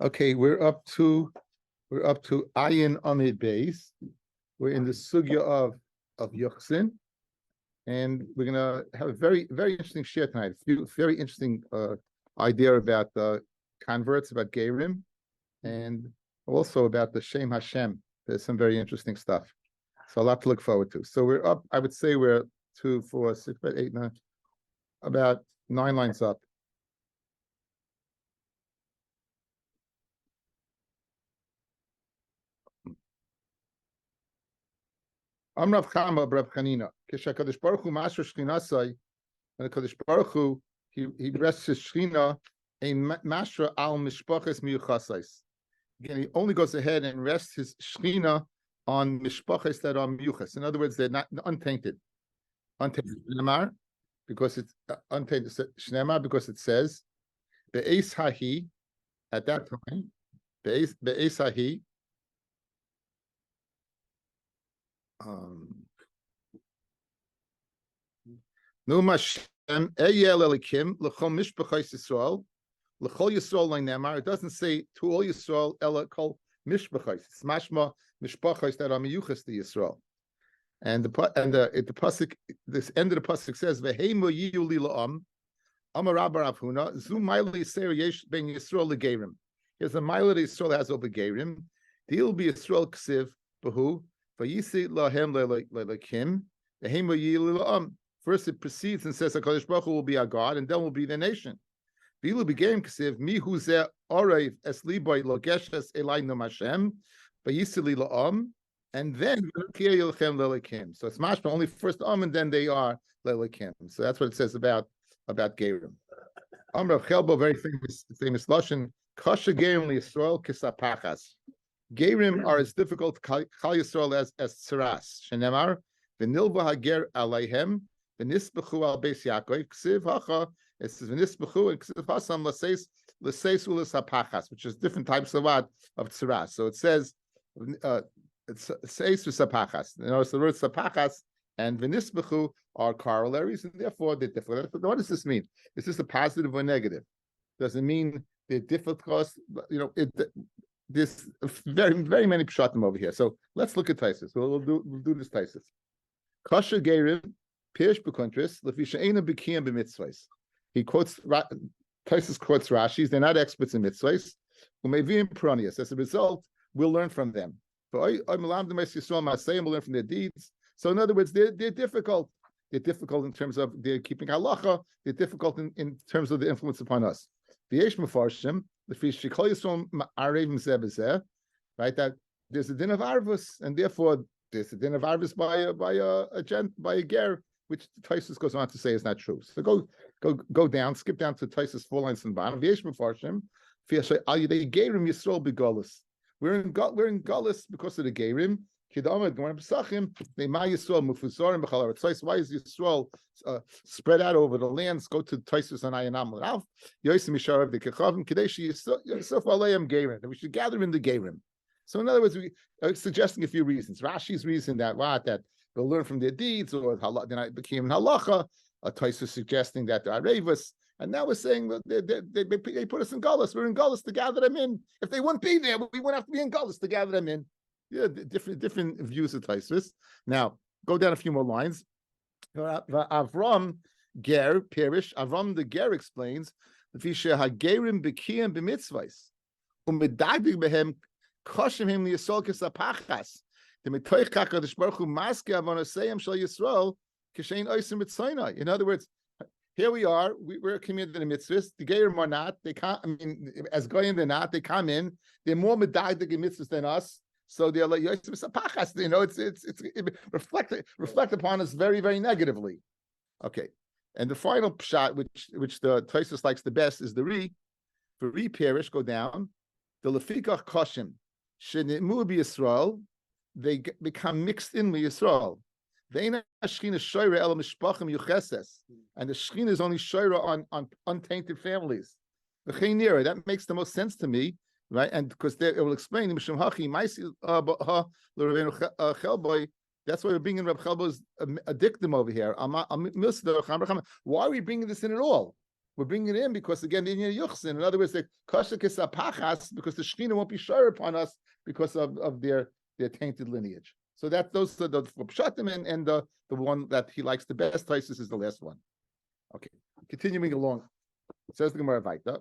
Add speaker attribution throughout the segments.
Speaker 1: Okay, we're up to Ayin Amid Beis. We're in the sugya of Yochsin, and we're gonna have a very interesting share tonight. A few very interesting idea about converts, about Gerim, and also about the Shem Hashem. There's some very interesting stuff. So a lot to look forward to. So we're up. I would say we're 2, 4, 6, 7, 8, 9, about 9 lines up. Amrav Chama Rav Chanina. Kishakadosh Baruch Hu Masher Shchinasai, and the Kadosh Baruch Hu he rests his Shchina in Mashra al Mishpachas Miyuchasais. Again, he only goes ahead and rests his Shchina on Mishpachas that are Miyuchas. In other words, they're not untainted. Untainted Shnemar, because it's untainted Shnemar, because it says Be'es Hahi at that time. Be'es Hahi. Numa Shem Eyel Elikim L'chol Mishpachos Yisrael L'chol Yisrael Leinemar. It doesn't say to all Yisrael Ela Kol Mishpachos. It's mashma Mishpachos that are miyuchas to Yisrael. And the pasuk, this end of the pasuk says Veheimu Yiyu Li La'am Amar Rabbi Rav Huna Zu Maili Seir Yesh Ben Yisrael Legerim. Here's a Maili that Yisrael has over Gerim. Deal be Yisrael Ksiv Behu. First, it proceeds and says HaKadosh Baruch Hu will be our God, and then will be the nation. And then so it's mashma only first and then they are lelakim. So that's what it says about Gerim. Amrav Chelbo, very famous lashon, kasha Gerim liYisrael kisapachas. Gerim are as difficult to Kal Yisrael as tzaras. Shenemar v'nilva hager aleihem v'nisbechu al beis Yaakov ksiv hacha. It says v'nisbechu and ksiv hasam l'seis ulis hapachas, which is different types of tzaras. So it says it's seis v'sapachas. You know, so the word sapachas and v'nisbechu are corollaries, and therefore they're difficult. What does this mean? Is this a positive or negative? Does it mean they're difficult? You know, there's very many pshatim over here. So let's look at Taisus. We'll do this Taisus. Kasha Gerim Pirish B'Kontris Lefisha Eina B'Kiyam B'Mitzvahs. He quotes Taisus quotes Rashi's. They're not experts in mitzvahs. Umevim Peronius. As a result, we'll learn from them. We'll learn from their deeds. So in other words, they're difficult. They're difficult in terms of they're keeping halacha. They're difficult in terms of the influence upon us. V'yesh Mefarshim. Right, that there's a din of arvus, and therefore there's a din of arvus by a ger, which Taisus goes on to say is not true. So go down, skip down to Taisus 4 lines from the bottom. We're in Gullus because of the gerim. Why is Yisrael spread out over the lands? Go to Taisus and Ayanam Rav. That we should gather in the Gerim. So in other words, we are suggesting a few reasons. Rashi's reason that they'll learn from their deeds, or they're not became halacha. Taisus suggesting that they're arevus. And now we're saying that they put us in Gullus. We're in Gullus to gather them in. If they wouldn't be there, we wouldn't have to be in Gullus to gather them in. Yeah, different views of Taisus. Now, go down a few more lines. Avram Ger Perish. Avram the Ger explains Visha Hagerim B'Kiyam B'Mitzvahs U'Medadig Behem Koshim Him Liyisol Kisapachas the Metoich Hakadosh Baruch Hu Maske Avonaseyim Shel Yisrael Kishein Oisim Mitzvayna. In other words, here we are. We're a community in the mitzvahs. The Gerim are not. They can't. I mean, as goyim they're not. They come in. They're more medadig in mitzvahs than us. So they're like, you know, it's reflect upon us very negatively. Okay, and the final shot, which the Taisus likes the best, is the for parish. Go down. The lefikach koshim shenimu b'Yisrael, they become mixed in with Yisrael. And the shechina is only shoyra on untainted families. That makes the most sense to me. Right, and because it will explain that's why we're bringing Reb Chelbo's a dictum over here. Why are we bringing this in at all? we're bringing it in because again, the yuchsin. In other words, the kasha kisapachas, because the Shekhinah won't be sure upon us because of their tainted lineage. So those are the pshatim, and the one that he likes the best. Taisus is the last one. Okay, continuing along. It says the Gemara Vaita.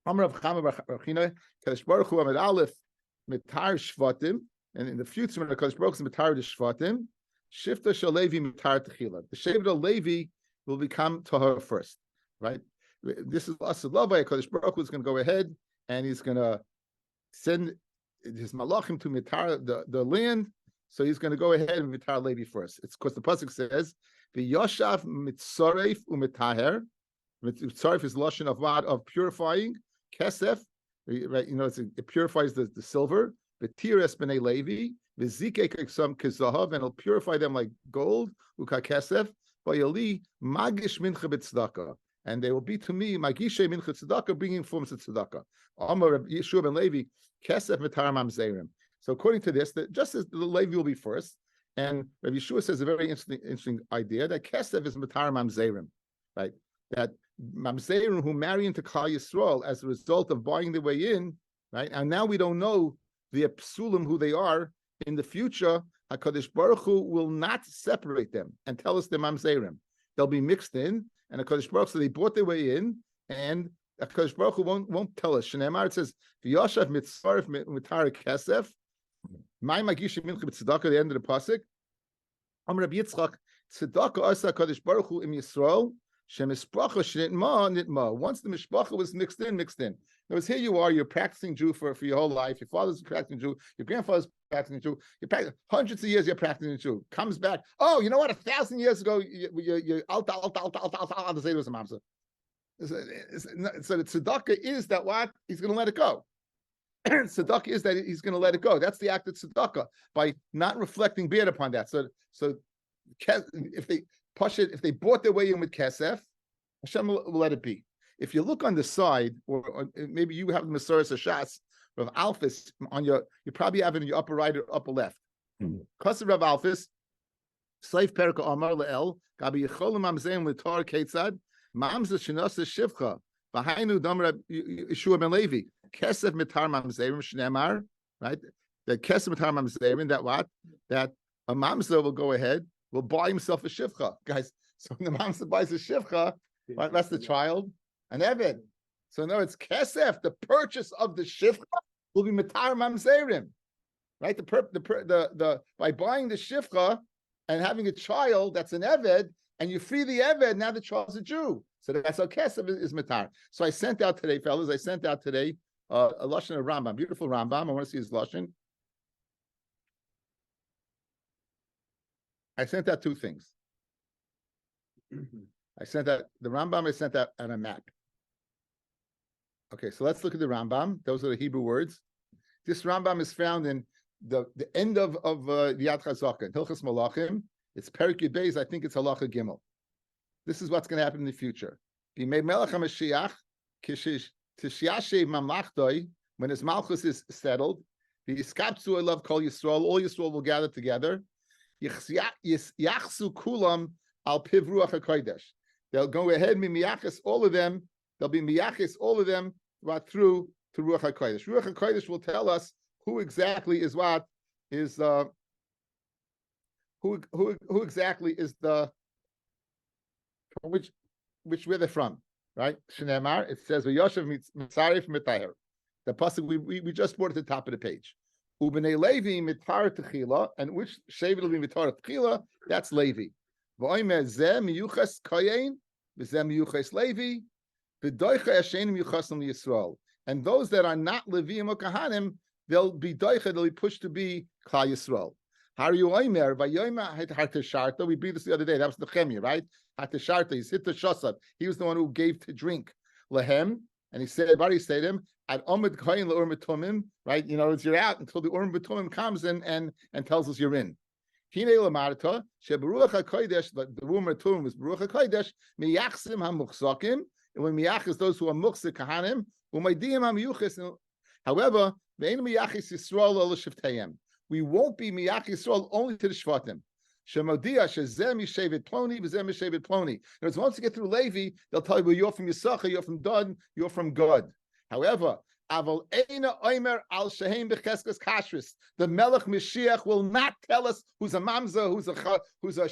Speaker 1: Amar of Chama Rachina Kadosh Baruch Hu Amid Aleph Mitar Shvatim, and in the future when the Kadosh Baruch Hu is Mitar the Shvatim, Shifta Shel Levi Mitar Techila. The Shevet of Levi will become Tahor first, right? This is Asad Lavai. Kadosh Baruch Hu is going to go ahead and he's going to send his malachim to Mitar the land. So he's going to go ahead and Mitar Levi first. It's because the pasuk says the Yoshav Mitzoref uMitaher. Mitzoref is lashon of what? Of purifying. Kesef, right? It purifies the silver. The Tires b'nei Levi, the Zike some kizahav, and it'll purify them like gold. Uka Kesef, Vayali Magish Mincha b'Tzedakah, and they will be to me Magishe Mincha Tzedakah, bringing forms of Tzedakah. Amar Yeshua ben Levi Kesef Mitar Mamzerim. So according to this, that just as the Levi will be first, and Rabbi Yeshua says a very interesting idea that Kesef is Mitar Mamzerim, right? That Mamzerim who marry into Klal Yisrael as a result of buying their way in, right? And now we don't know the Psulim who they are. In the future, HaKadosh Baruch Hu will not separate them and tell us they're Mamzerim. They'll be mixed in, and HaKadosh Baruch Hu, so they bought their way in, and HaKadosh Baruch Hu won't tell us. Shneimar, it says, V'yoshav mitzaref mitar kesef, my magish mincha b'tzedakah, the end of the pasuk. Amar Rabbi Yitzchak, tzedakah asa HaKadosh Baruch Hu im Yisrael, once the mishpacha was mixed in. Because here you are, you're practicing Jew for your whole life. Your father's practicing Jew. Your grandfather's practicing Jew. Hundreds of years you're practicing Jew. Comes back. Oh, you know what? 1,000 years ago, you alta the Zaydos and Mamsa. So the tzedakah is that what? He's going to let it go. Tzedakah is that he's going to let it go. That's the act of tzedakah, by not reflecting bad upon that. So if they push it, if they bought their way in with kesef, Hashem will let it be. If you look on the side, or maybe you have the Masoras Hashas of Alphys on you probably have it in your upper right or upper left. Because of Rav Alphys, Seif Perka Amar Le'el, Gabi Yecholim Mamzeim L'Tor Ketzad, Mamza Shinasa Shivcha, V'hainu Damra Yeshua Ben Levi, Kesef Mitar Mamzeim Shnemar, right? That Kesef Mitar Mamzeim, that what? That a Mamza will go ahead, will buy himself a Shivcha. Guys, so when the Mamza buys a Shivcha, right, that's the child, an Eved. So no, it's Kesef, the purchase of the Shivcha will be Mitar Mamzerim. Right? The by buying the Shivcha and having a child that's an Eved, and you free the Eved, now the child's a Jew. So that's how Kesef is Mitar. So I sent out today, fellas, a Lashon of Rambam, beautiful Rambam. I want to see his Lashon. I sent out two things. I sent out the Rambam, I sent out on a map. Okay, so let's look at the Rambam. Those are the Hebrew words. This Rambam is found in the end of Yad Chazaka, Hilchas Malachim. It's Perik Yud Beis, I think it's Halacha Gimel. This is what's going to happen in the future. B'mei Melech HaMashiach, Tishiyashev Mamlachtoi, when his Malchus is settled, V'yiskapsu Elav Kol Yisrael, all Yisrael will gather together. Yachsu Kulam Al Piv Ruach HaKodesh. They'll go ahead and miyachis all of them. They'll be miyachis all of them through to Ruach HaKodesh. Ruach HaKodesh will tell us who exactly is what is who exactly is the which where they're from, right? Shneimar, it says V'yoshev Mitzaref Mitayir. The pasuk we just brought at the top of the page. U'bnei Levi Mitar Techila, and which Shevet will be Mitar Techila? That's Levi. V'oimer zeh miyuchas Kayin, v'zeh miyuchas Levi, v'doicha Hashem miyuchasim Yisrael. And those that are not Leviim or Kahanim, they'll be doicha, they'll be pushed to be Klal Yisrael. Haru oimer v'yoimer hatesharta. We beat this the other day. That was the Chemia, right? Hatesharta. He's hit the shasad. He was the one who gave to drink lehem, and he said, "What did he say to him? At omid kain le'ur metumim, right? You know, you're out until the ur metumim comes in and tells us you're in." Hine lamarta sheberuach hakodesh. The ur metumim was beruach hakodesh miyachsim hamuchsakim. And when miyach is those who are muchsik kahanim, umaydiyim hamiyuchis. However, ve'en miyachis Yisrael ol shiftayim. We won't be miyach Yisrael only to the shvatim. Shemodia shezem yishevet ploni v'zem yishevet ploni. In other words, once you get through Levi, they'll tell you, well, you're from Yisachar, you're from Dan, you're from God. However, Aval Eina Omer al Shehem b'cheskes kashrus. The Melech Mashiach will not tell us who's a mamza, who's a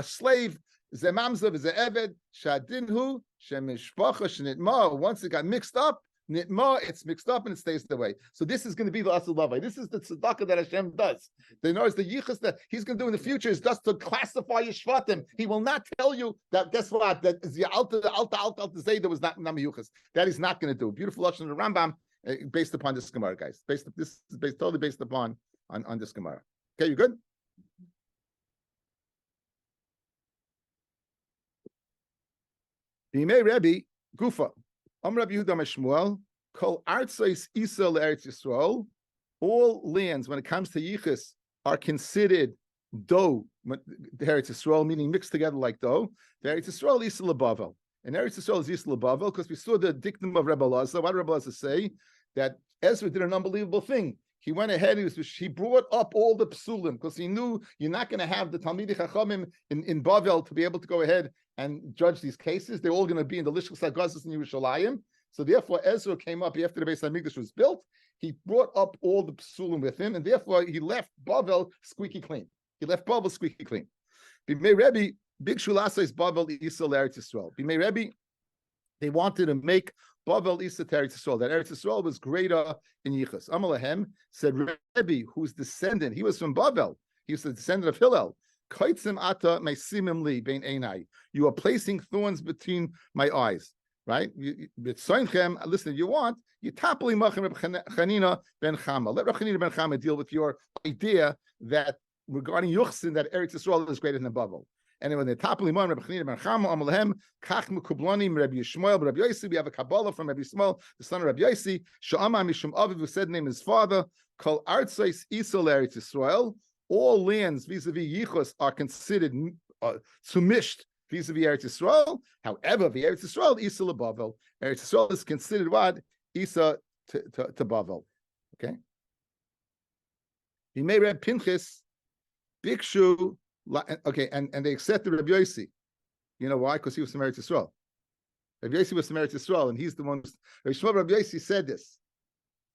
Speaker 1: slave. Ze mamza v'ze eved shadinhu shemishpacha shenitma. Once it got mixed up, nitma, it's mixed up and it stays the way. So this is going to be the asal lavai. This is the tzedakah that Hashem does. They know the yichus that He's going to do in the future is just to classify your shvatim. He will not tell you that. Guess what? That is the alta zayda was not yichus. That He's not going to do. Beautiful lashon of the Rambam. Based upon this Gemara, guys. This is totally based upon on this Gemara. Okay, you good? Bimei Rebbe Gufa. Rabbi Yehuda Shmuel. Kol artzos Isa le'Eretz Yisrael. All lands, when it comes to yichus, are considered dough. The Eretz Yisrael, meaning mixed together like dough. The Eretz Yisrael Isa leBavel. And Eretz Yisrael is Isa leBavel because we saw the dictum of Rebbe Elazar. What did Rebbe Elazar say? That Ezra did an unbelievable thing. He went ahead, he brought up all the psulim because he knew you're not going to have the Talmidei Chachamim in Bavel to be able to go ahead and judge these cases. They're all going to be in the Lishkas HaGazos in Yerushalayim. So therefore, Ezra came up after the Beis HaMikdash was built. He brought up all the psulim with him, and therefore he left Bavel squeaky clean. Bimei Rebbe, Big Shulasa is Bavel Yisrael Eretz Yisrael. Bimei Rebbe, they wanted to make Bavel Isa to Eretz Yisrael. That Eretz Yisrael was greater in Yichus. Amalahem said, Rebbe, whose descendant, he was from Bavel. He was the descendant of Hillel. Kaitzim ata meisimim li bein einai. You are placing thorns between my eyes. Right? Listen, if you want, you tapli machem Reb Chanina ben Chama. Let Reb Chanina ben Chama deal with your idea that regarding Yuchsin, that Eretz Yisrael is greater than Bavel. And when the top of Limon, Rabbi Chanina ben Chama, Amalehem, Kach Mekublani, Rabbi Yishmael, Rabbi Yossi, we have a Kabbalah from Rabbi Yishmael, the son of Rabbi Yossi, Sha'ama Mishum Aviv, who said name his father, Kol Artzos Isol Eretz Yisrael. All lands vis-a-vis Yichus are considered sumished vis-a-vis Eretz Yisrael. However, the Eretz Yisrael, Isa leBavel. Eretz Yisrael is considered what? Isa to Bavel. Okay? He may read Pinchas, Bikshu. Okay, and they accepted Rabbi Yossi. You know why? Because he was from Eretz Yisrael. Rabbi Yossi was from Eretz Yisrael, and he's the one. Rabbi Yossi said this,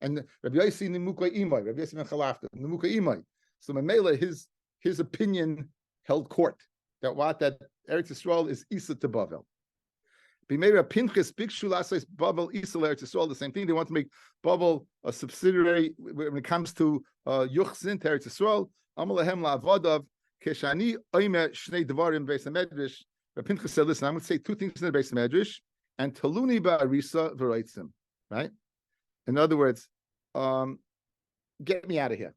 Speaker 1: and Rabbi Yossi Nimuka Imai, Rabbi Yossi ben Chalafta, Nimuka Imai. So Mamela, his opinion held court that Eretz Yisrael is Isa to Bavel. B'meira Pinchas Bikshu Lasais Bavel Isa Eretz Yisrael. The same thing. They want to make Bavel a subsidiary when it comes to Yuchzin to Eretz Yisrael. Amalahem la'avodav. Keshani oimer shnei devarim beis hamedrash. Rabbi Pinchas said, "Listen, I'm going to say two things in the beis hamedrash, and taluni ba'arisa v'roitzim." Right? In other words, get me out of here.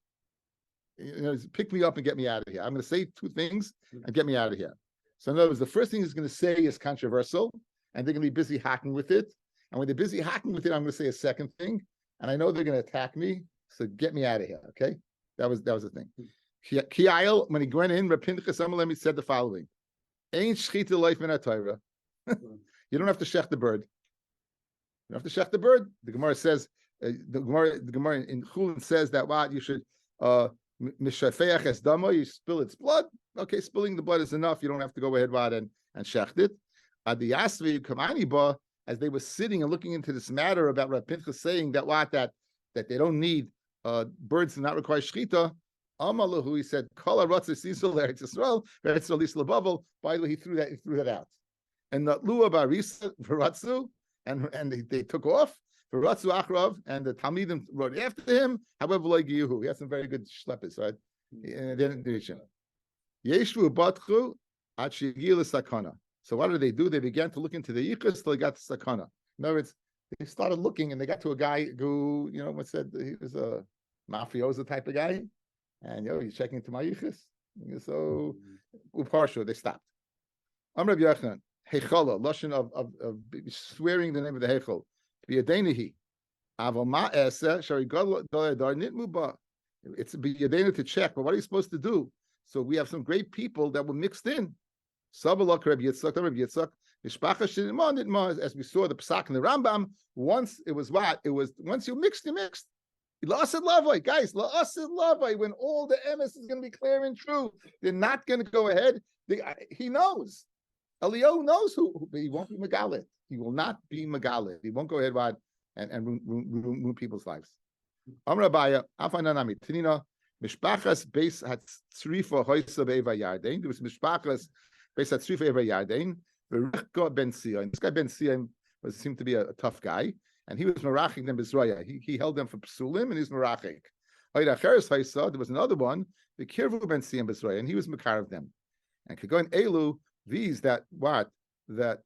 Speaker 1: Pick me up and get me out of here. I'm going to say two things and get me out of here. So in other words, the first thing he's going to say is controversial, and they're going to be busy hacking with it. And when they're busy hacking with it, I'm going to say a second thing, and I know they're going to attack me. So get me out of here. Okay, that was the thing. Kiayel, when he went in, Rabbi Pinchas Amalemi said the following: "Ain't shchita life in a Torah." You don't have to shech the bird. You don't have to shech the bird. The Gemara says, the Gemara in Chulin says that what you should mishafeach es dama, you spill its blood. Okay, spilling the blood is enough. You don't have to go ahead and shecht it. The Yasvi Kamani Ba, as they were sitting and looking into this matter about Rabbi Pinchas saying that they don't need birds do not require shchita. Amalahu, he said, "Kol haratzos Yisrael Eretz Yisrael, Eretz Yisrael Isla Bavel." By the way, he threw that out. And the Lua Barisa Varatzu, and they took off. Varatzu Achrav, and the Talmidim wrote after him. However, like Yehu, he had some very good schleppers, right? And then Yeshvu Batchu at Shigil Sakana. So what did they do? They began to look into the Yichus till they got to Sakana. In other words, they started looking, and they got to a guy who, what said he was a mafioso type of guy. And he's checking into my yichus. So uparsho, they stopped. Rabbi Yochanan, Heichola, lashon of swearing the name of the Heichol. B'yadeinihi, avoma esa shari gadol dar nitmu ba. It's b'yadeinu to check, but what are you supposed to do? So we have some great people that were mixed in. Sabalak Rabbi Yitzchak, Mishpacha shenitma nitma. As we saw the Psak and the Rambam, once it was once you mixed. La'asid lavai, guys, la'asid lavai, when all the emes is going to be clear and true, they're not going to go ahead. He knows. Elio knows who he won't be Megalit. He will not be Megalit. He won't go ahead and ruin people's lives. Amr Abaya, Afananami, Tinina, Mishpachas Beis Hatzrifa Hoysa Beva Yardain. There was Mishpachas Beis Hatzrifa Eva Yardain. Verichka Ben Sion. This guy Ben Sion seemed to be a tough guy, and he was Merachik them Bizraya. He held them for Psulim, and he's Merachik. There was another one, the Kirvu Ben Sion Bizraya, and he was Makar of them. And Kagon Elu, these that were they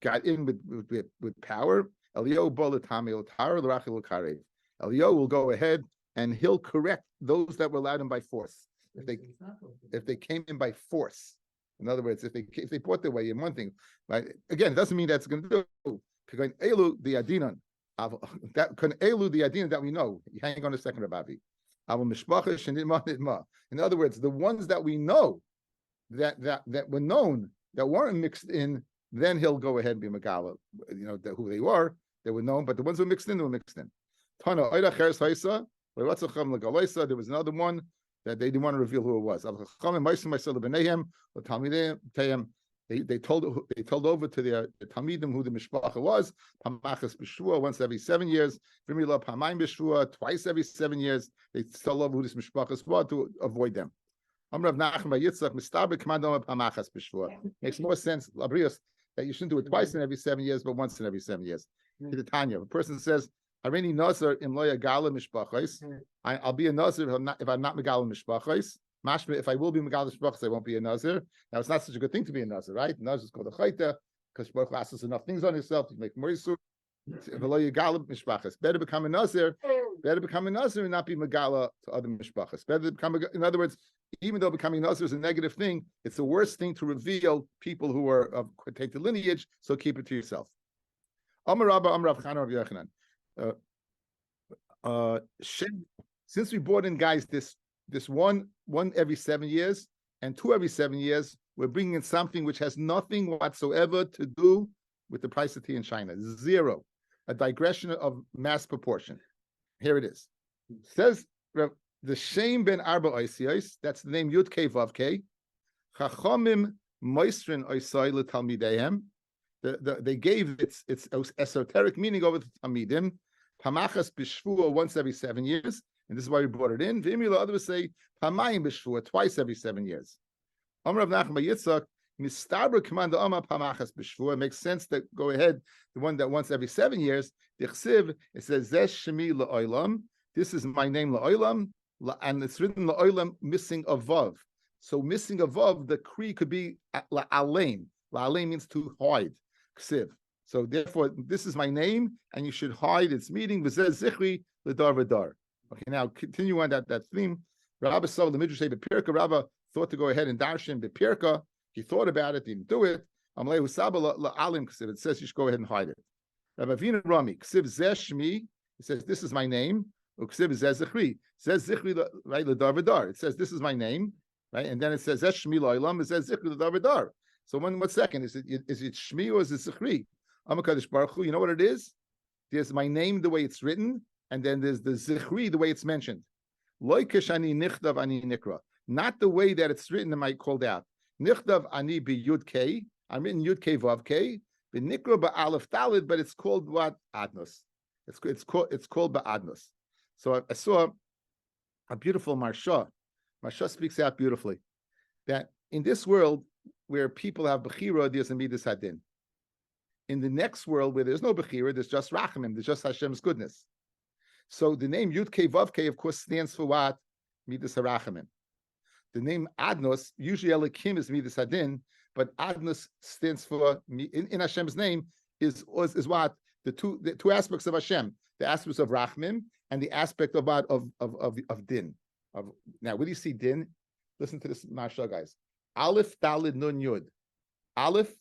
Speaker 1: got in with power. Elio Bolatami Otar Rachel Karev. Elio will go ahead and he'll correct those that were allowed in by force. If they came in by force. In other words, if they bought their way in, one thing, right? Again, it doesn't mean that's going to do. Elu the Adinan. That can Elu the Adinan that we know. Hang on a second, Rabbi. In other words, the ones that we know that were known that weren't mixed in, then he'll go ahead and be Megala. You know who they were known, but the ones who were mixed in, they were mixed in. There was another one that they didn't want to reveal who it was. They told over to the Talmidim who the Mishpacha was. Pamachas b'shvua once every 7 years. V'mila pamayim b'shvua twice every 7 years. They told over who this Mishpacha was to avoid them. Makes more sense, Labrius, that you shouldn't do it twice in every 7 years, but once in every 7 years. The Tanya, a person says, "Harini nazar im lo yagala mishpachos." I'll be a nazir if I'm not megala mishpachos. Mashma, if I will be megala mishpachos, I won't be a nazir. Now it's not such a good thing to be a nazir, right? Nazir is called a chayta because Baruch Hu asks enough things on yourself to make more yisur. Better become a nazir. Better become a nazir and not be megala to other mishpachos. Better become, in other words, even though becoming nazir is a negative thing, it's the worst thing to reveal people who are of tainted lineage. So keep it to yourself. Amar Rabba, Amar Rav Chana, Rav Yochanan. Since we brought in, guys, this one every 7 years and 2 every 7 years, we're bringing in something which has nothing whatsoever to do with the price of tea in China. Zero. A digression of mass proportion. Here it is. It says the Shem ben Arba Oisiyos, that's the name Yud Kei Vav Kei. Chachamim Moisrin Oisai L'Talmidehem. They gave its esoteric meaning over to Talmidim. Pamachas b'shvua once every 7 years, and this is why we brought it in. V'imila, others say pamayim b'shvua twice every 7 years. Amar Rav Nachman Yitzchak mistabra kamanda Amar pamachas b'shvua. It makes sense to go ahead. The one that once every 7 years. Dichsiv, it says Zesh Shemi la'olam. This is my name la'olam, and it's written la'olam missing a vav. So missing a vav, the kri could be la'alein. La'alein means to hide. Ksiv. So therefore, this is my name, and you should hide its meaning. V'zeh zichri l'dar v'dar. Okay, now continue on that theme. Rabbi saw the midrash say b'pirka. Rabbi thought to go ahead and darshan b'pirka. He thought about it, didn't do it. Amalei husaba la'alim ksiv. It says you should go ahead and hide it. Rabbi Vina Rami ksiv zeh shmi. It says this is my name. Ksiv zeh zichri. Says zichri right l'dar v'dar. It says this is my name, right, and then it says zeh shmi la'olam. It says zichri l'dar v'dar. So one second, is it shmi or is it zichri? Amakadosh Baruch Hu, you know what it is? There's my name the way it's written, and then there's the zichri the way it's mentioned. Loikesh ani nichdav ani nikra. Not the way that it's written, am I called out. Nichdav ani bi yud kei. I'm written yud kei vav kei. Bi nikra ba aleph dalid, but it's called what? Adnos. It's called ba adnos. So I saw a beautiful marsha. Marsha speaks out beautifully that in this world where people have bechira, there's a midas hadin. In the next world where there's no bechira, there's just rachamim, there's just Hashem's goodness. So the name Yud Kei Vav Kei, of course, stands for what? Midas harachamim. The name Adnos, usually Elikim is midas hadin, but Adnos stands for in Hashem's name is what? The two aspects of Hashem, the aspects of rachamim and the aspect of what of din. Now, where do you see din? Listen to this marsha, guys. Aleph Dalid Nun Yud. Aleph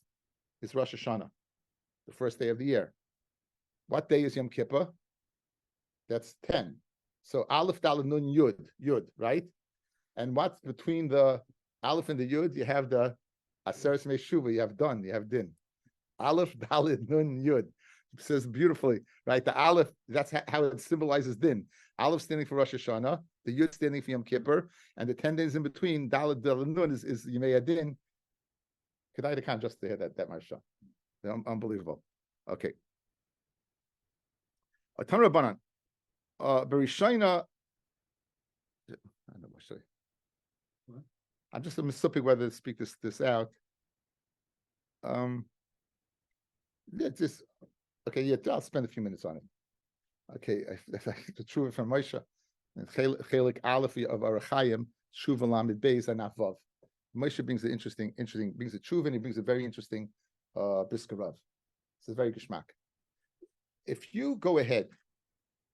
Speaker 1: is Rosh Hashanah, the first day of the year. What day is Yom Kippur? That's 10. So Aleph Dalid Nun Yud, right? And what's between the Aleph and the Yud? You have the Aseres Meshuva, you have Dun, you have Din. Aleph Dalid Nun Yud. says beautifully, right? The Aleph, that's how it symbolizes din. Aleph standing for Rosh Hashanah, the Yud standing for Yom Kippur, and the 10 days in between, Daled Nun is Yemei Adin. Kedai Khan just to hear that Marsha. Unbelievable. Okay. Atan Rabbanan. Berishayna. I don't know what to say. I'm just mistaken whether to speak this out. Yeah, just okay. Yeah, I'll spend a few minutes on it. Okay, the truth from Moshe, Chelik Aleph of Arachayim, Shuv Lamed Beis and Vav. Moshe brings an interesting, brings a truth, and he brings a very interesting Briskarav. It's a very geschmack. If you go ahead,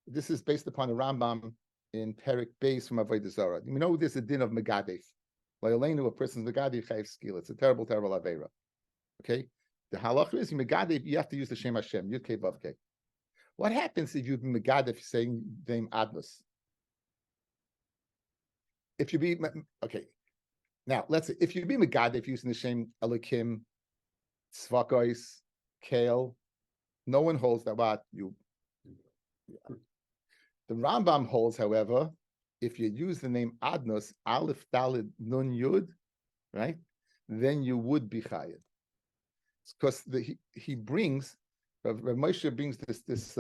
Speaker 1: this is based upon the Rambam in Perik Beis from Avodah Zarah. You know, there's a din of Megadef. Like a person's Megadef Chayiv Skila. It's a terrible, terrible Aveira. Okay, the halacha is Megadef. You have to use the Shem Hashem Yud Kei Vav Kei. What happens if you've been Megadef saying the name Adnos? If you be okay, now let's say if you be Megadef using the Shem Elokim, Tzvakos, Kale, no one holds that what you. The Rambam holds, however, if you use the name Adnos, Aleph Daled Nun Yud, right, then you would be Chayiv. Because he brings, Rav Moshe brings this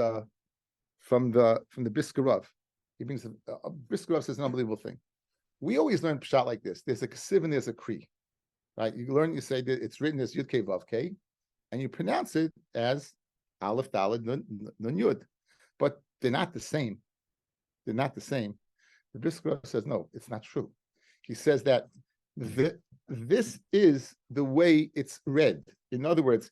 Speaker 1: from the Briskarav. He brings Briskarav says an unbelievable thing. We always learn pshat like this. There's a kesiv and there's a kri, right? You learn, you say that it's written as Yud Kei Vav Kei, and you pronounce it as Aleph Daled Nun Yud, but they're not the same. They're not the same. The Briskarav says no, it's not true. He says that this is the way it's read. In other words,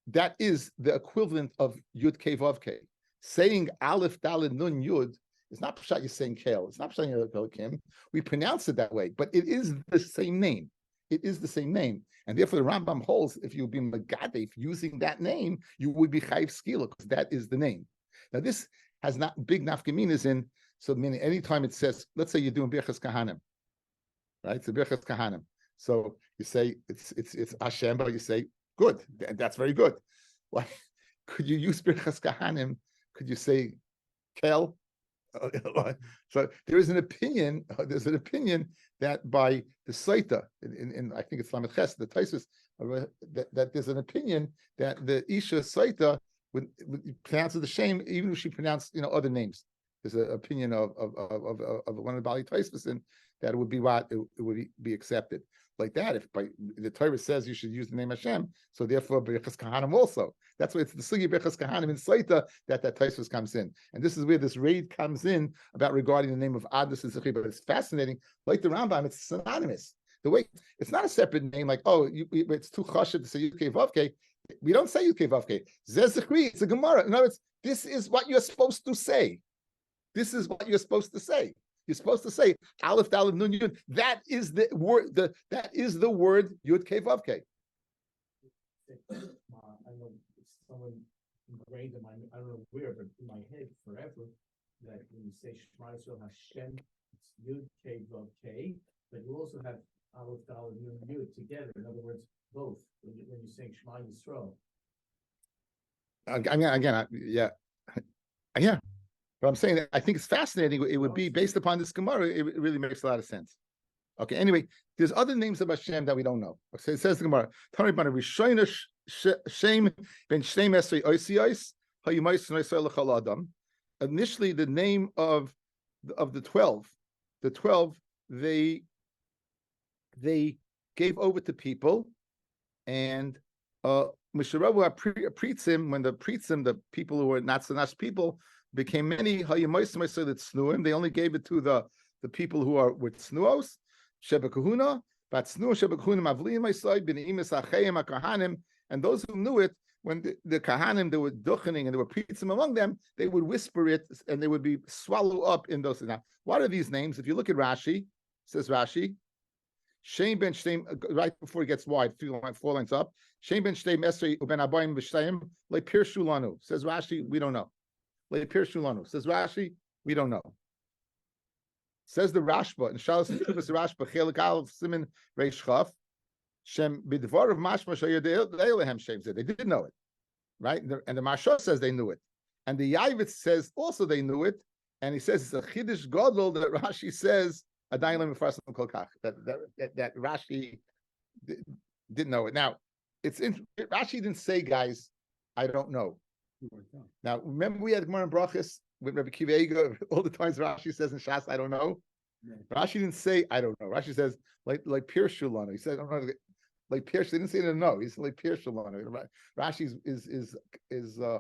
Speaker 1: that is the equivalent of Yud Kei Vav Kei. Saying Aleph Daled Nun Yud is not pshat you're saying Kale. It's not pshat you're Kim. We pronounce it that way, but it is the same name. It is the same name, and therefore the Rambam holds if you be Megadef using that name, you would be Chayiv Skila because that is the name. Now this has not big nafkaminas in. So meaning anytime it says, let's say you're doing Birchas Kahanim, right? It's a Birchas Kahanim. So you say it's Hashem, but you say good. That's very good. Why could you use Birchas Kahanim? Could you say Kel? So there is an opinion. There's an opinion that by the Saita in I think it's Lamed Ches, the Taisus, that there's an opinion that the Isha Saita would pronounce the shame even if she pronounced other names. There's an opinion of one of the Bali Taisvasin that it would be what it would be accepted like that. If by the Torah says you should use the name Hashem, so therefore B'rechas Kahanim also. That's why it's the Sugi B'rechas Kahanim in Slaita that Taisvas comes in, and this is where this raid comes in about regarding the name of Adnos and Zechi. But it's fascinating. Like the Rambam, it's synonymous. The way it's not a separate name like it's too chashiv to say Yud Kei Vav Kei. We don't say Yud Kei Vav Kei. Zezechri, it's a Gemara. In other words, this is what you're supposed to say. This is what you're supposed to say. You're supposed to say Aleph Daled Nun Yud. That is the word. That is the word Yud Kei Vav Kei.
Speaker 2: I know someone ingrained in I don't know where, but in my head forever that when you say Shema Yisrael Hashem, it's Yud Kei Vav Kei, but you also have Aleph Daled Nun Yud together. In other words, both when you're saying Shema Yisrael.
Speaker 1: Yeah. But I'm saying that I think it's fascinating. It would be based upon this Gemara. It really makes a lot of sense. Okay. Anyway, there's other names of Hashem that we don't know. Okay, it says the Gemara. Initially, the name of the 12, they gave over to people, and Misharavu Pritzim, when the Pritzim, the people who were not so nice people, became many. They only gave it to the people who are with snuos. Shebekahuna, but snu shebekahuna mavliim ma'isai b'neimis achayim akahanim, and those who knew it, when the kahanim they were duchening and there were pritzim among them, they would whisper it and they would be swallowed up in those. Now, what are these names? If you look at Rashi, says Rashi, Shem ben Shteim, right before it gets wide, 4 lines up. Shem ben Shteim Esrei uben Abayim b'Shteim le'pirshu lanu. Says Rashi, we don't know. Le'pirshu lanu. Says Rashi, we don't know. Says the Rashba in Shalos Tuvas Rashba Chelik Aleph Simin Reish Chaf Shem Bidvar of Mashma Shayadei Lehem Shem said they didn't know it. right? And the Marsha says they knew it, and the Yavitz says also they knew it, and he says it's a Chidush Gadol that Rashi says Adayin Lo Mefarsim Kol Kach, that Rashi didn't know it. Now, Rashi didn't say, guys, I don't know. Now, remember we had Gemara and Brachas with Rabbi Kiva Eiger, all the times Rashi says in Shas, I don't know. Rashi didn't say, I don't know. Rashi says, like Pir Shulano. He said, I don't know, like Pir, they didn't say they no. He said, like Pir Shulano. Rashi is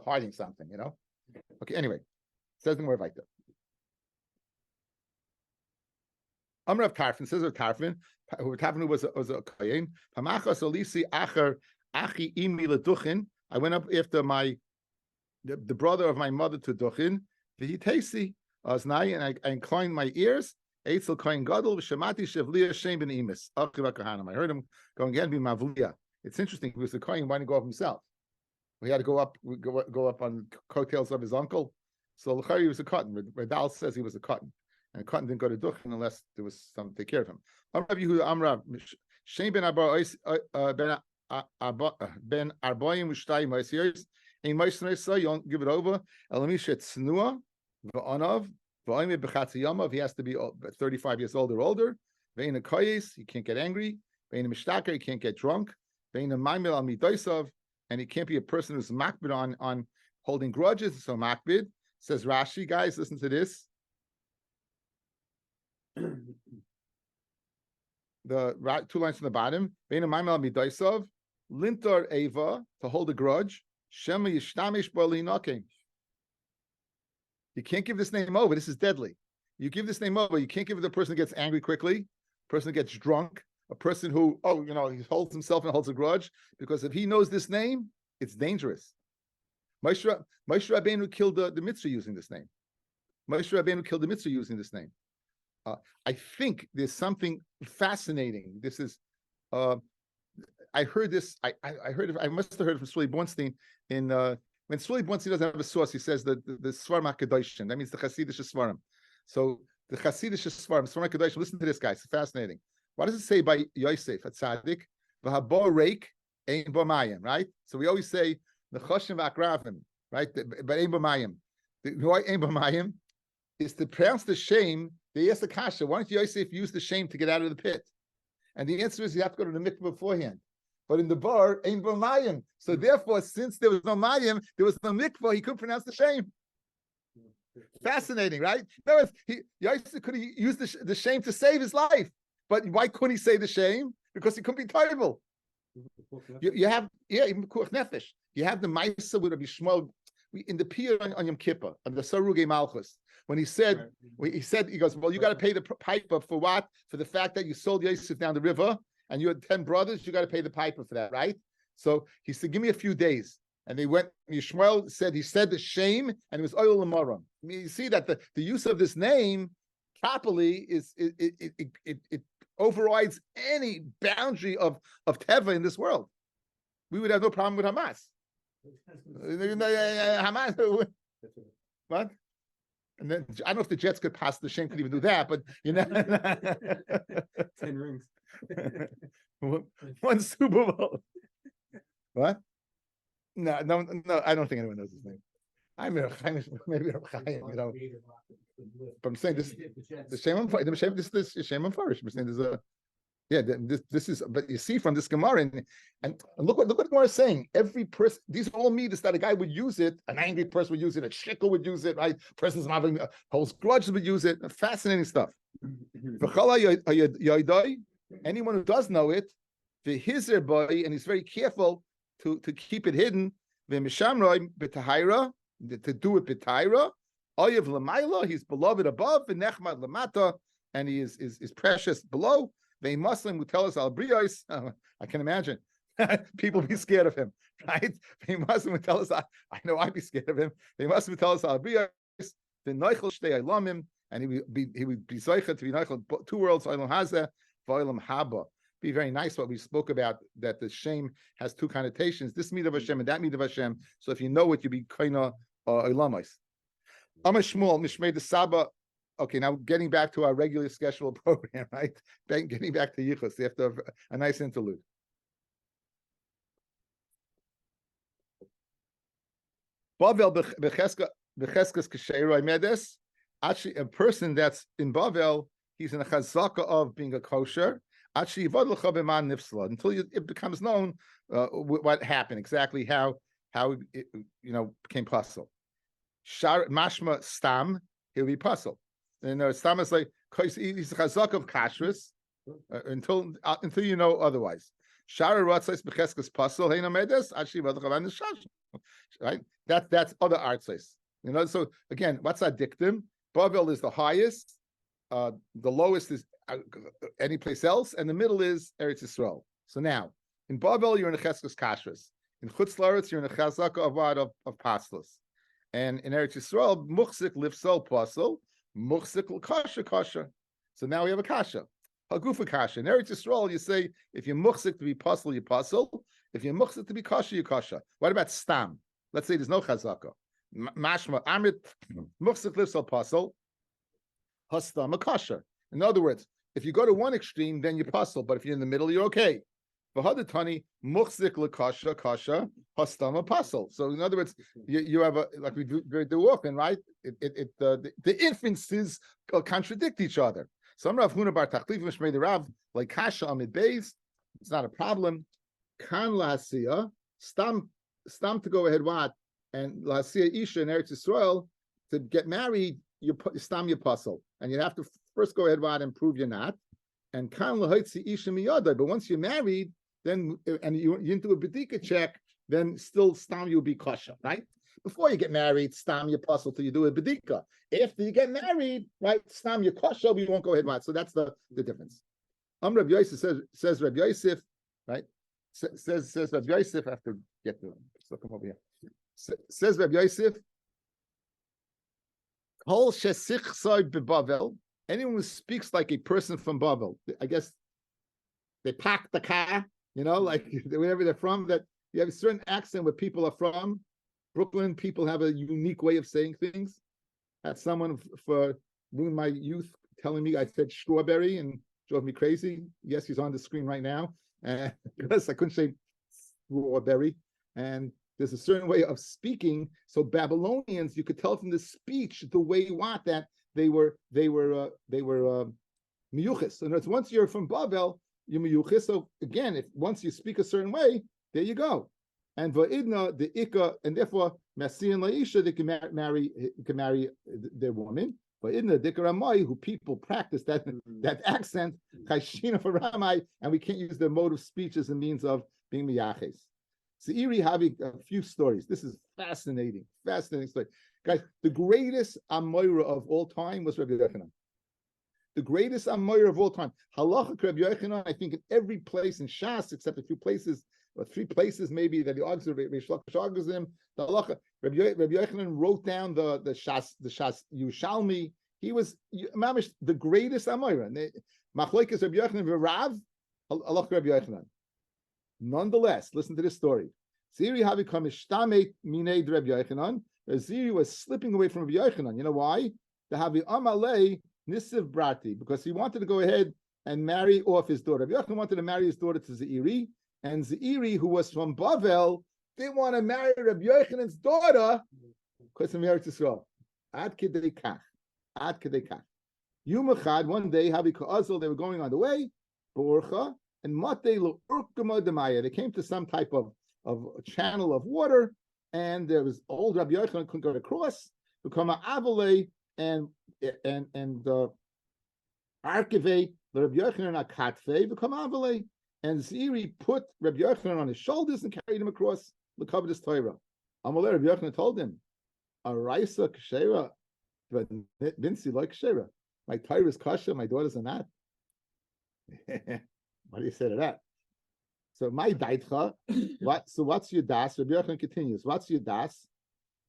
Speaker 1: hiding something, you know? Okay, anyway, says the more like that. Amr of Tarfin says of Tarfin, who Tarfin was a kohen. Pamachas olisi acher achi imi leduchin. I went up after the brother of my mother to Duchin. V'hitesi aznai, and I inclined my ears. Eitzel kohen gadol v'shamati shevliya shem ben imis. Achiva kahanim. I heard him going again be mavliya. It's interesting. He was a kohen, why didn't he go up himself? We had to go up on coattails of his uncle. So l'chari he was a cotton. Radal says he was a cotton. And Cotton didn't go to Duchin unless there was some to take care of him. Amrav Yehuda Amrav Shem ben ben Arboim Ushtayim Ma'asiyos. Ein Ma'asiyos, you don't give it over. Elamisha Tznuah v'Anav v'Oimei b'Chatziyamav. He has to be 35 years old or older. Ve'in Koyes, he can't get angry. Ve'in Mishtaker, he can't get drunk. Ve'in Maimil Al Midoisav, and he can't be a person who's makbid on holding grudges. So makbid says Rashi, guys, listen to this. The 2 lines from the bottom. Lintar Eva, to hold a grudge. Shema Yishtamish Bolinokim. You can't give this name over. This is deadly. You give this name over, you can't give it to a person who gets angry quickly, a person who gets drunk, a person who, he holds himself and holds a grudge, because if he knows this name, it's dangerous. Moshe Rabbeinu killed the mitzvah using this name. Moshe Rabbeinu killed the mitzvah using this name. I think there's something fascinating. This is, I heard this. I must have heard it from Sully Bornstein when Sully Bornstein doesn't have a source. He says the Svarim Kidushin. That means the Hasidic Svarim. So the Hasidic Svarim Kidushin. Listen to this, guys. It's fascinating. What does it say by Yosef at Tzaddik? V'habo reik ein bo mayim. Right. So we always say the Choshim v'akravim. Right. But ein bo mayim. Why ein bo mayim is to pronounce the shame. They asked the kasha, why don't Yosef use the shame to get out of the pit? And the answer is you have to go to the mikveh beforehand. But in the bar, ain't bo mayim. So therefore, since there was no mayim, there was no mikveh, he couldn't pronounce the shame. Fascinating, right? No, Yosef could have used the shame to save his life. But why couldn't he say the shame? Because he couldn't be terrible. You have, even Kuach Nefesh. You have the Maisa with Rabbi Shmuel in the Piyah on Yom Kippur, on the Saruge Malchus. When he goes, well, you got to pay the piper for what? For the fact that you sold Yosef down the river and you had 10 brothers, you got to pay the piper for that, right? So he said, give me a few days. And they went, Yishmael said, he said the shame and it was oil l'moram. I mean, you see that the use of this name properly it overrides any boundary of Teva in this world. We would have no problem with Hamas. Hamas, what? And then I don't know if the Jets could pass the shame, could even do that, but
Speaker 3: 10 rings.
Speaker 1: One Super Bowl. What? No, I don't think anyone knows his name. Maybe Chaim, But I'm saying this the shame on this is shame on Farish. I'm saying there's a this is, but you see from this Gemara, and look what Gemara is saying. Every person, these are all midas that a guy would use it, an angry person would use it, a shikl would use it, right? Person's having holds grudges would use it. Fascinating stuff. Anyone who does know it, the hizer boy, and he's very careful to keep it hidden. The mishamroi b'tahira, to do it b'tahira. Oyev l'mayla, he's beloved above, v'nechmad l'mata, and he is precious below. They Muslim would tell us al briyos. I can imagine people be scared of him, right? They Muslim would tell us. I know I'd be scared of him. They Muslim would tell us al briyos. The noichel shtei ilamim, and he would be zoichet to be noichel 2 worlds. Olam hazeh v'olam haba. Be very nice. What we spoke about, that the shame has 2 connotations. This meat of Hashem and that meat of Hashem. So if you know it, you be kaina ilamais. Amar Shmuel mishmei the Saba. Okay, now getting back to our regular scheduled program, right? Getting back to Yichus after a nice interlude. Bavel becheskas kasheroi medes. Actually, a person that's in Bavel, he's in a chazaka of being a kosher. Actually, until it becomes known what happened exactly, how it became possible. Mashma stam, he'll be puzzled. And stam is like he's a chazak of kashrus until you know otherwise. Shara ratzais becheskas puzzle heina medes actually v'adchavan shash. Right? That's other artzais. So again, what's our dictum? Bavel is the highest. The lowest is any place else, and the middle is Eretz Yisrael. So now, in Bavel, you're in a cheskas kashrus. In Chutz Laretz, you're in a chazaka of pastlas. And in Eretz Yisrael, muchzik lifsol pasel, muchzik kasha. So now we have a kasha, hagufa kasha. In Eretz Yisrael, you say if you're muchzik to be pasel, you pasel. If you're muchzik to be kasha, you kasha. What about stam? Let's say there's no chazaka. Mashma amrit muchzik lifsol pasel, hastam a kasha. In other words, if you go to one extreme, then you puzzle. But if you're in the middle, you're okay. V'hadatani muchzik lekasha kasha hastama puzzle. So in other words, you have a like we do often, right? The inferences contradict each other. Some Rav Huna bar Tachlif Mishmei the Rav like kasha amid beis. It's not a problem. Kan la'asiya stam to go ahead what and la'asiya isha in Eretz Yisrael to get married. You stam your puzzle, and you have to first go ahead and prove you're not. And kan lahoitzi isha miyada. But once you're married, then and you into a bedika check, then still stam you'll be kosher, right? Before you get married, stam your puzzle till you do a bedika. After you get married, right, stam your kosher, we won't go ahead right. So that's the difference. Rabbi Yosef says Rabbi Yosef, right? Says Rabbi Yosef. I have to get to him. So come over here. Says Rabbi Yosef. Kol shesichsoi beBavel. Anyone who speaks like a person from Bavel, I guess they pack the car, like wherever they're from, that you have a certain accent where people are from. Brooklyn people have a unique way of saying things. I had someone for ruined my youth telling me I said strawberry and drove me crazy. Yes, he's on the screen right now. Because I couldn't say strawberry. And there's a certain way of speaking. So Babylonians, you could tell from the speech the way you want that they were miyuchis. So once you're from Bavel, you're miyuchis. So again, if once you speak a certain way, there you go. And va'idna the ikka, and therefore masiyan laisha, they can marry their woman. Va'idna dikka ramai, who people practice that accent chayshina for ramai, and we can't use their mode of speech as a means of being miyaches. Seiri having a few stories. This is fascinating story. Guys, the greatest Amoira of all time was Rabbi Yochanan. The greatest Amoira of all time. Halacha Rabbi Yochanan, I think in every place in Shas, except a few places, or 3 places maybe that he argues with him. The halacha, Rabbi Yochanan wrote down the Shas Yushalmi. He was mamish the greatest Amoira. Machlokes Rabbi Yochanan v'Rav, halacha Rabbi Yochanan. Nonetheless, listen to this story. Ziri havi kamishtamet minei Rabbi Yochanan. Ziri was slipping away from Rabbi Yochanan. You know why? The havi amalei nisiv brati, because he wanted to go ahead and marry off his daughter. Rabbi Yochanan wanted to marry his daughter to Zeiri, and Zeiri, who was from Bavel, didn't want to marry Rabbi Yochanan's daughter because of Eretz Yisrael. Ad kedei kach. Yom echad, one day, havi ka'azol, they were going on the way, b'orcha, and matei lo urkama demaya. They came to some type of a channel of water, and there was old Rabbi Yochanan couldn't go across. Become an avole and arkeve the Rabbi Yochanan akatve become avole, and Ziri put Rabbi Yochanan on his shoulders and carried him across the covetous Torah. Amalei Rabbi Yochanan told him, "Araisa kshera, but Vinci like kshera. My Torah is kasha, my daughters are not." What do you say to that? So my daitcha, what? So what's your das? Rabbi Yochanan continues. What's your das?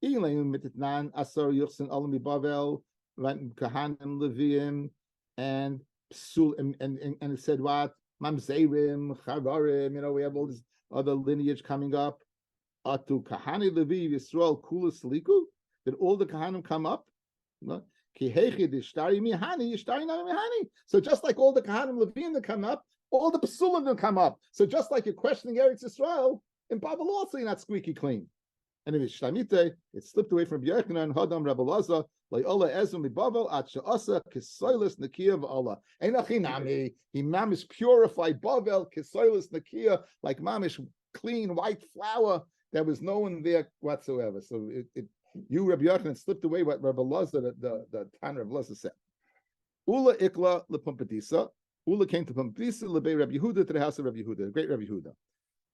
Speaker 1: Ilayim mititnan asar yuchsin olam bavel, kahanim leviim, and psul, and it said what? Mamzerim, chavarim. We have all this other lineage coming up. Atu kahani levi Yisrael kulas liku. Did all the kahanim come up? No. So just like all the kahanim leviim that come up, all the pasulim will come up. So just like you're questioning Eretz Yisrael, in Babel also you're not squeaky clean. Anyway, Shlamite, it slipped away from Yochanan, Hadam Rabbi Laza, Layola Ezra Mibavel, at Sha'asa, Kisoilis Nakia of Allah. Einachinami, he mamish purified Bavel, Kisoilis Nakia, like mamish clean white flour. There was no one there whatsoever. So you, Rabbi Yochanan, slipped away what Rabbi Laza, the Tanner of Laza said. Ula Ikla Lepumpedisa. Ula came to Pumpedisa, Lebe Rabbi Yehuda, to the house of Rabbi Yehuda, the great Rabbi Yehuda.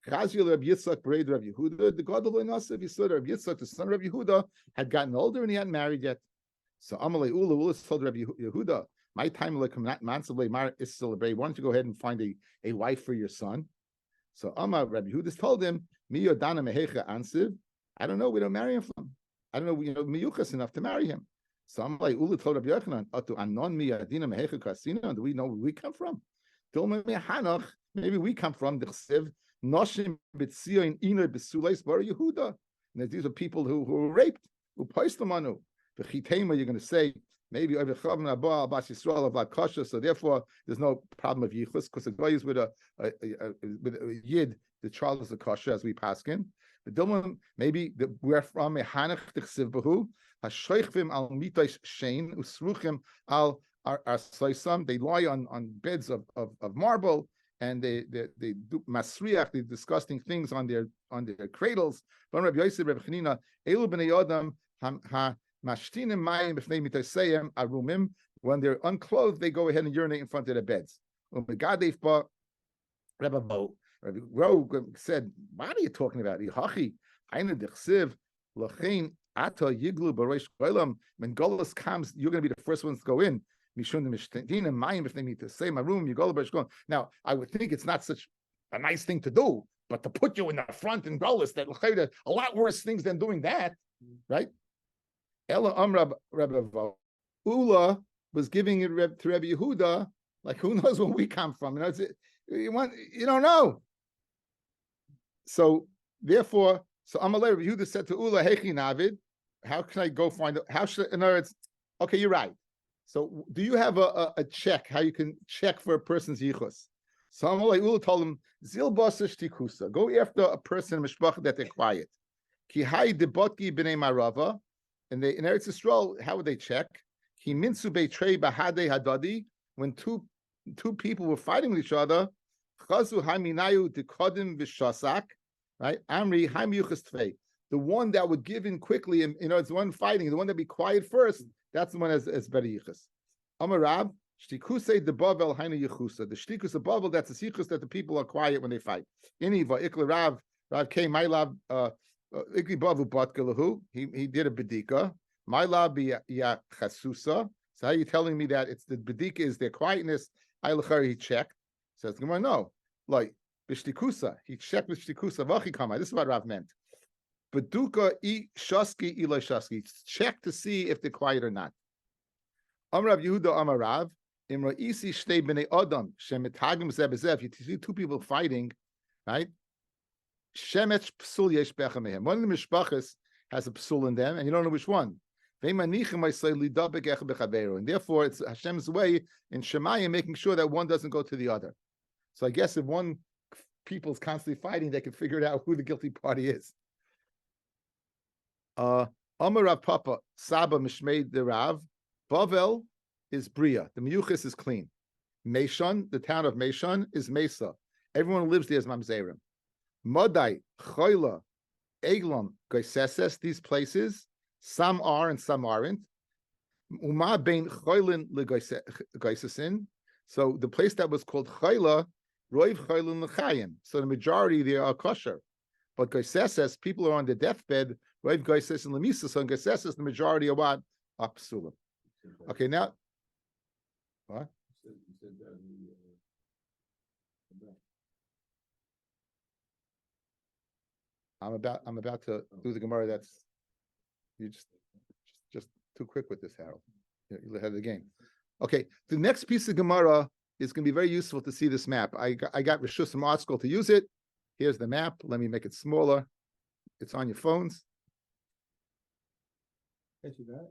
Speaker 1: Chazil Rabbi Yitzchak Braid Rabbi Yehuda, the God of Loinasav, he said Rabbi Yitzchak, the son of Rabbi Yehuda, had gotten older and he hadn't married yet. So Amalei Ula told Rabbi Yehuda, my time like Mansavle Mar is celebrate. Why don't you go ahead and find a wife for your son? So Amar Rabbi Yehuda told him, Mi Yodana Mehecha Ansiv. I don't know, we don't marry him from. I don't know, Miyuchas enough to marry him. So Amalei Ula told Rabbi Yochanan, Atu Anon Mi Yadina Mehecha Kasina. Do we know where we come from? Maybe we come from the Chsiv. Noshim B'tzion Ina B'sulais Bar Yehuda. And these are people who were raped, who placed them on. The Chitema, you're going to say, maybe over Chavna Abba, Bas Yisrael, Avad Kasha, so therefore there's no problem of Yichus, because the guy is with a Yid, the child is a Kasha, as we paskin. The Dilma, maybe we're from a Hanach Tichsiv Bahu, Hashreichvim al Mitais Shein, Usruchim al Arsaisam, they lie on beds of marble, and they do masriach, the disgusting things on their cradles. Rabbi Yosef, Rabbi Chanina, Elu b'nei Adam ha mashtinim mayim b'fnei mitaseyim arumim. When they're unclothed, they go ahead and urinate in front of their beds. Rabbi Ro said, "What are you talking about? Ihachi aina dechsiv lachin ata yiglu b'reish kolam. When Golos comes, you're going to be the first ones to go in." Now, I would think it's not such a nice thing to do, but to put you in the front and Golos, that a lot worse things than doing that, right? Ella Rabbi Ula was giving it to Rabbi Yehuda, like who knows where we come from? You don't know. So therefore, Amalei Rabbi Yehuda said to Ula, Hechi Navid, how can I go find it? How should, in other words, okay, you're right. So do you have a check, how you can check for a person's yichus? So Amalei Ula told him, Zil Basish Tikusa, go after a person in Mishpach that they're quiet. Ki hai debotki b'nei marava, and they in Eretz Yisrael, how would they check? Ki minsu beitrei bahade hadadi, when two people were fighting with each other, chazu haminayu dekodim v'shasak, right? Amri hamiyuchas tvei. The one that would give in quickly, and it's one fighting, the one that be quiet first, that's the one as better yichus. Amarav, shtikusei debavel hainu yichusa. The shtikus above, that's the yichus that the people are quiet when they fight. Ini va'ikla Rav came, my lab, ikli bavu batgalahu. He did a bedika. My lab ya chasusa. So how are you telling me that it's the bedika is their quietness? He checked. Says Gemara, no, like b'shtikusa. He checked with shtikusa v'achikama. This is what Rav meant. Beduka I shaski ilay shaski. Check to see if they're quiet or not. Amrav Yehuda Amarav Imra Isi Shtei Bnei Adam Shemitagim Zebezev. You see two people fighting, right? Shemetz psul yesh becha mehem. One of the mishpachas has a psul in them, and you don't know which one. And therefore, it's Hashem's way in Shemayim making sure that one doesn't go to the other. So I guess if one people's constantly fighting, they can figure it out who the guilty party is. Amar Papa Saba Mishmei the Rav Bavel is Bria. The Miyuchis is clean. Meshon, the town of Meshon, is Mesa. Everyone who lives there is Mamzerim. Modai, Choila, Eglon, Goiseses, these places, some are and some aren't. Uma bein Choilin leGoisesin. So the place that was called Choila, Roiv Choilin lechayim. So the majority there are kosher. But Goiseses, people are on the deathbed, Roiv Goisesin lemisa. So in Goiseses, the majority are what? Are psulim. Okay, now what? I'm about to do the Gemara. That's you just too quick with this, Harold. You'll have the game. Okay, the next piece of Gemara is going to be very useful to see this map. I got Rishus from Art School to use it. Here's the map. Let me make it smaller. It's on your phones.
Speaker 2: Thank you, that.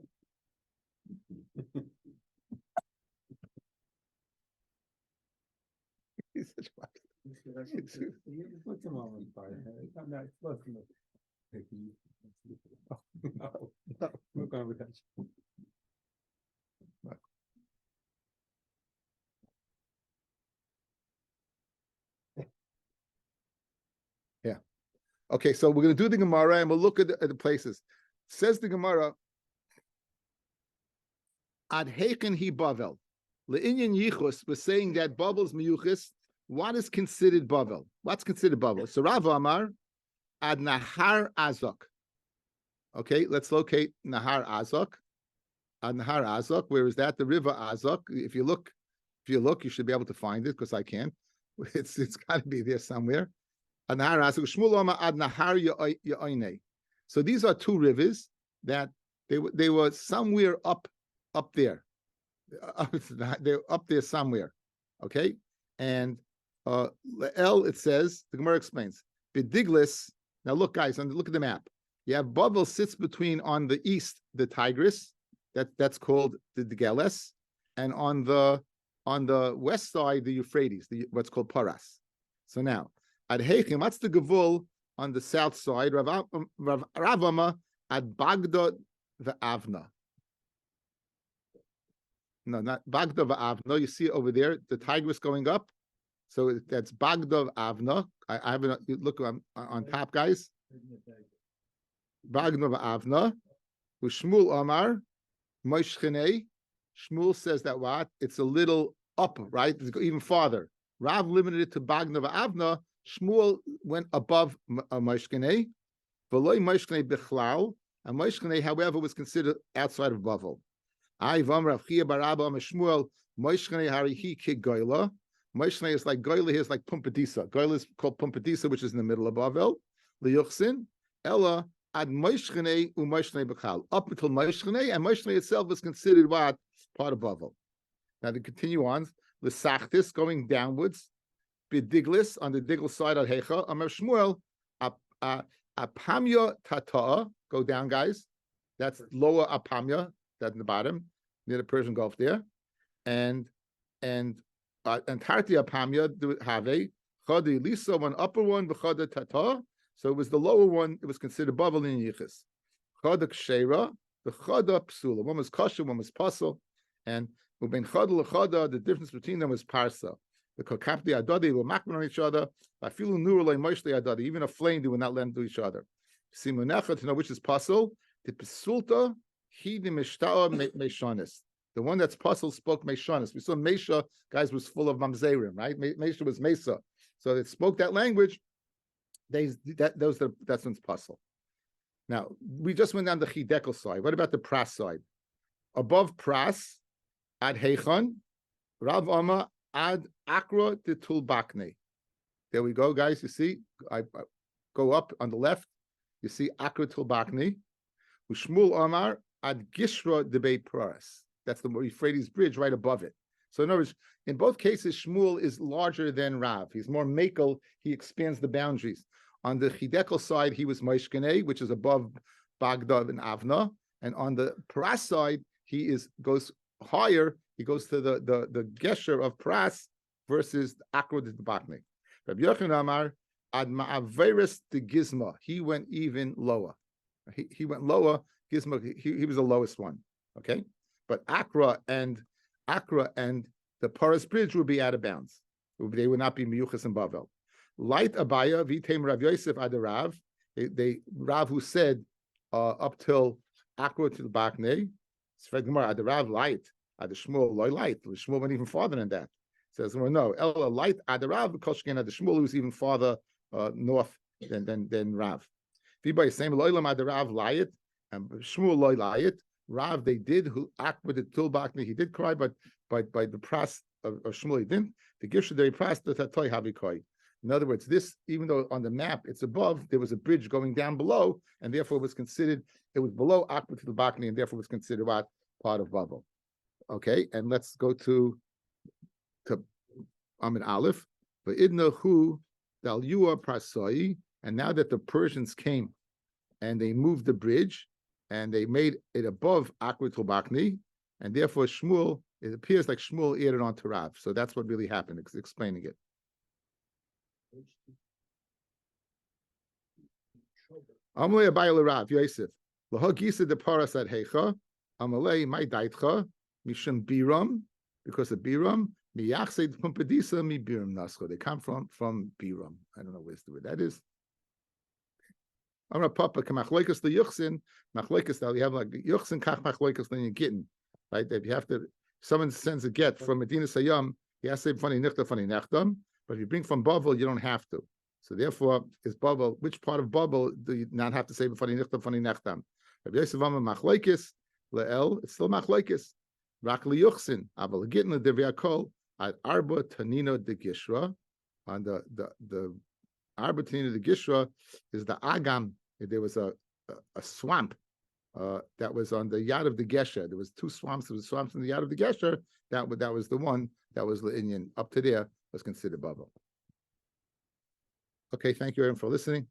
Speaker 1: He's such a
Speaker 3: No, we're going with that.
Speaker 1: Okay, so we're going to do the Gemara and we'll look at the places. Says the Gemara, Ad heichen hi Bavel. Le'inyan yichus was saying that Bavel's miyuchis. What is considered Bavel? What's considered Bavel? So Rav Amar, Ad Nahar Azok. Okay, let's locate Nahar Azok. Ad Nahar Azok. Where is that? The river Azok. If you look, you should be able to find it because I can't. It's got to be there somewhere. Ad Nahar Azok. Shmuel Amar Ad Nahar Ya'oinei. So these are two rivers that they were somewhere up there. They're up there somewhere. Okay, and Le'el, it says, the Gemara explains, Bidiglis. Now look, guys, look at the map. You have Bavel sits between, on the east, the Tigris, that's called the Geles, and on the west side, the Euphrates, what's called Paras. So now, Ad Heichim, what's the Gevul on the south side? Ravama Ad Bagda Avna. No, not Bagda Avna. You see over there, the Tigris going up. So that's Bagdov Avna. I haven't look on top, guys. Bagdov Avna. Shmuel Amar Moishchenei. Shmuel says that what? It's a little up, right? It's even farther. Rav limited it to Bagdov Avna. Shmuel went above Moishchenei. Below Moishchenei Bichlal. And Moishchenei, however, was considered outside of Bavel. I Vam Rav Chia Barabba Shmuel Moishchenei Harihi Kigoila. Moishchenei is like Goila here is like Pumbedisa. Goila is called Pumbedisa, which is in the middle of Bavel. Liyuchsin, Ella, Ad Moishchenei Umoishchenei Bechal. Up until Moishchenei, and Moishchenei itself is considered what? Part of Bavel. Now to continue on, L'Sachtis, going downwards, Bidiglis, on the Digl side of Hecha, Amar Shmuel, Apamya Tata'a, go down, guys. That's lower Apamya, that's in the bottom, near the Persian Gulf there. And Tartia Pamya have Chadi Lisa, one upper one, B'chada Tata. So it was the lower one, it was considered Bavel in Yichis. Chada Kshera, the Chada Psula. One was Kosher, one was Pasul. And Uben Chada L'Chada, the difference between them was Parsa. The Kokapti Adadi were makman on each other. Afilu Nurulay Moshli Adadi, even a flame they would not lend to each other. Simunecha, to know which is Pasul, the Psulta, he the Mishta'a Meshanis. The one that's Pasul spoke Meshanis. We saw Mesha, guys, was full of Mamzerim, right? Mesha was Mesa. So it spoke that language. That's one's Pasul. Now, we just went down the Chidekel side. What about the Pras side? Above Pras, Ad Heichon, Rav Amma, Ad Akra de Tulbakne. There we go, guys. You see, I go up on the left. You see Akra Tulbakne. Ushmul Amar, Ad Gishra de Beit Pras. That's the Euphrates bridge right above it. So in other words, in both cases, Shmuel is larger than Rav. He's more makel. He expands the boundaries. On the Chidekel side, he was Moishkenei, which is above Bagdad and Avna. And on the Pras side, he goes higher. He goes to the Gesher of Pras versus Akrod de Bakne. Rabbi Yochanan Amar, Ad Ma'averis de Gizma. He went even lower. He went lower. Gizma, he was the lowest one. Okay? But Akra and the Paras bridge would be out of bounds. They would not be Miyuchas and Bavel. Light Abaya, Vitem Rav Yosef Adarav, they Rav who said up till Akra to the Bakne, Sfegmar Adarav light, Adashmul loy light. The Shmuel went even farther than that. Says, well, no, Ella light Adarav, Koshkin Adashmul, who's even farther north than Rav. Vibay same Loilam Adarav light, and Shmuel loy light. Rav, they did who act with the Tulbakne, he did cry, but by the Pras of Shmuel, he didn't. The Gishadei Pras, the Tatoy Havikoi. In other words, this, even though on the map it's above, there was a bridge going down below, and therefore it was below Akba to the Bakni, and therefore was considered what? Part of Bavel. Okay, and let's go to Amin Aleph. V'idna hu dal yua prasoi, and now that the Persians came and they moved the bridge and they made it above Akba to Bakni, and therefore Shmuel, it appears like Shmuel added on to Rav. So that's what really happened, explaining it. Amalei Abayil Rav Yosef. Lahagisa de Paras at Hecha. Amalei my daitcha mishum biram because of biram miyachsed pumpadisa mi biram nascho. They come from biram. I don't know where that is. Amar Papa kamachloikas the yuchsin machloikas that you have like yuchsin kach machloikas then you getting right. If you have to, someone sends a get from Medina Sayyam, he has to say funny nichta funny nechtam. But if you bring from Bavel, you don't have to. So therefore, is Bavel, which part of Bavel do you not have to say funny nichta funny nechtam? Rabbi Yosef Amar machloikis le'el, it's still machloikis. Rak liyuchsin aval getting the deviakol at arba tanino de gishra on the arba tanino de gishra is the agam. There was a swamp that was on the yard of the Gesher. There was two swamps. There was swamps in the yard of the Gesher. That was the one that was the Indian. Up to there was considered bubble. Okay, thank you everyone for listening.